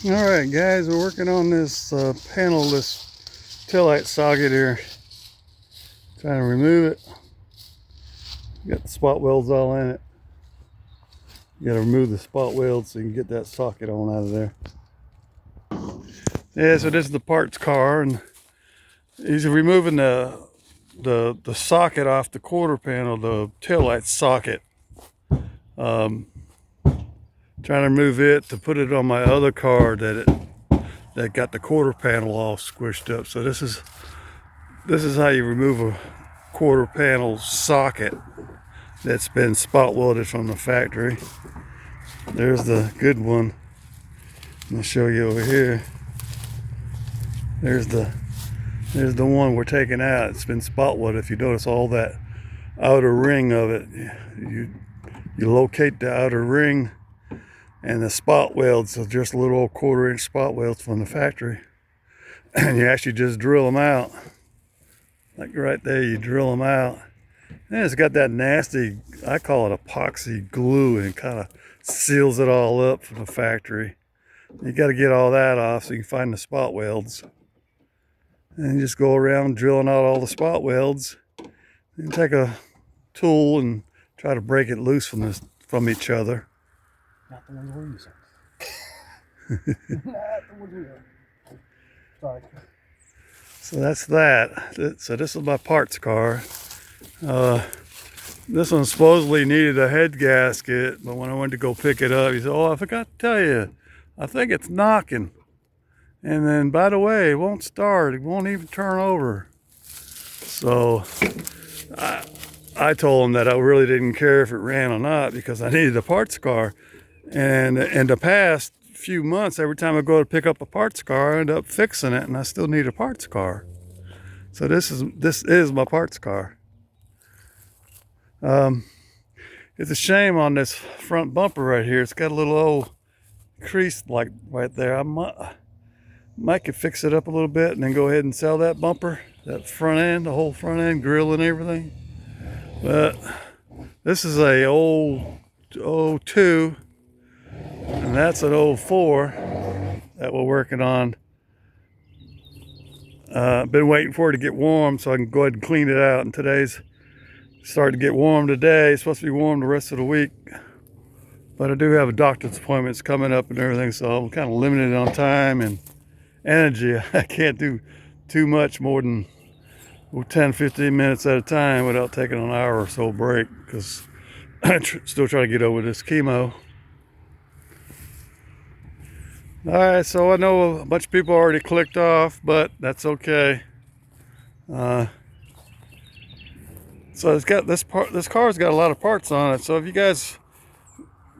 All right, guys, we're working on this panel, this taillight socket here. Trying to remove it. Got the spot welds all in it. You got to remove the spot welds so you can get that socket on out of there. Yeah, so this is the parts car, and he's removing the socket off the quarter panel, the taillight socket. Trying to remove it to put it on my other car that got the quarter panel all squished up. So this is how you remove a quarter panel socket that's been spot welded from the factory. There's the good one. I'll show you over here. There's the one we're taking out. It's been spot welded. If you notice all that outer ring of it, you locate the outer ring, and the spot welds are just little old 1/4-inch spot welds from the factory. And you actually just drill them out. Like right there, you drill them out. And it's got that nasty, I call it epoxy glue, and it kind of seals it all up from the factory. You got to get all that off so you can find the spot welds. And you just go around drilling out all the spot welds. You take a tool and try to break it loose from each other. Not the ones we're using. Not the ones we are. Sorry. So that's that. So this is my parts car. This one supposedly needed a head gasket, but when I went to go pick it up, he said, "Oh, I forgot to tell you, I think it's knocking. And then, by the way, it won't start. It won't even turn over." So I told him that I really didn't care if it ran or not because I needed a parts car. And in the past few months, every time I go to pick up a parts car, I end up fixing it, and I still need a parts car. So this is my parts car. It's a shame on this front bumper right here. It's got a little old crease like right there. I might could fix it up a little bit and then go ahead and sell that bumper, that front end, the whole front end, grill and everything. But this is a old 02, and that's an 04 that we're working on. Been waiting for it to get warm so I can go ahead and clean it out. And today's starting to get warm today. It's supposed to be warm the rest of the week. But I do have a doctor's appointments coming up and everything, so I'm kind of limited on time and energy. I can't do too much more than 10, 15 minutes at a time without taking an hour or so break because I'm still trying to get over this chemo. All right, so I know a bunch of people already clicked off, but that's okay. So it's got this car's got a lot of parts on it. So if you guys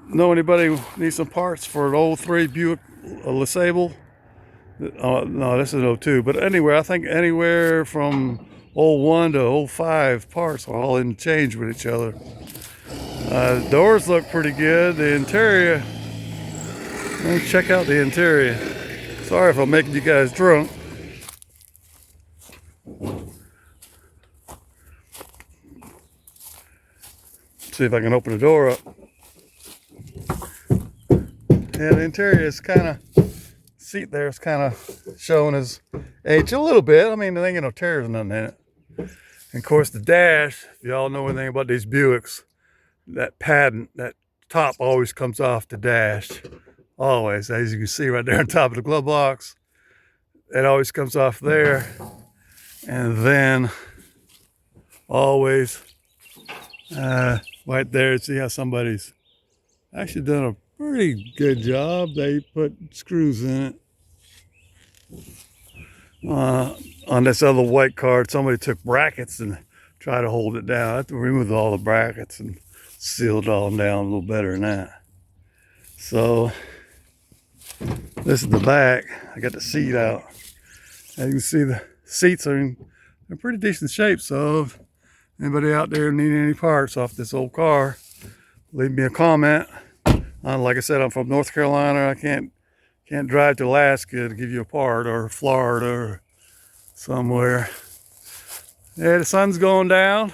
know anybody who needs some parts for an 03 Buick LeSabre, no, this is an 02, but anyway, I think anywhere from 01 to 05 parts are all interchanged with each other. Doors look pretty good. The interior, let me check out the interior. Sorry if I'm making you guys drunk. See if I can open the door up. Yeah, the interior is kind of, seat there is kind of showing his age a little bit. I mean, there ain't no tears or nothing in it. And of course, the dash, if y'all know anything about these Buicks, that padding, that top always comes off the dash. Always, as you can see right there on top of the glove box. It always comes off there. And then always right there, see how somebody's actually done a pretty good job. They put screws in it. On this other white card, somebody took brackets and tried to hold it down. I have to remove all the brackets and seal it all down a little better than that. So this is the back. I got the seat out. As you can see, the seats are in pretty decent shape. So if anybody out there need any parts off this old car, leave me a comment. Like I said, I'm from North Carolina. I can't drive to Alaska to give you a part, or Florida or somewhere. Yeah, the sun's going down.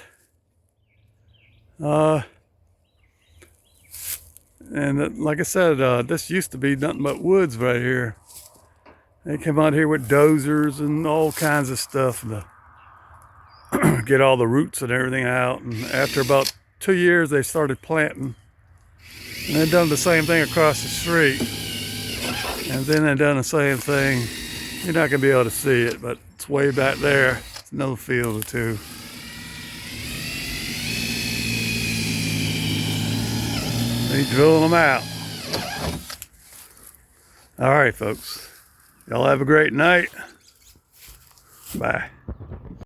And like I said, this used to be nothing but woods right here. They came out here with dozers and all kinds of stuff to get all the roots and everything out. And after about 2 years, they started planting. And they done the same thing across the street. And then they done the same thing. You're not gonna be able to see it, but it's way back there. It's another field or two. They drilling them out. All right, folks. Y'all have a great night. Bye.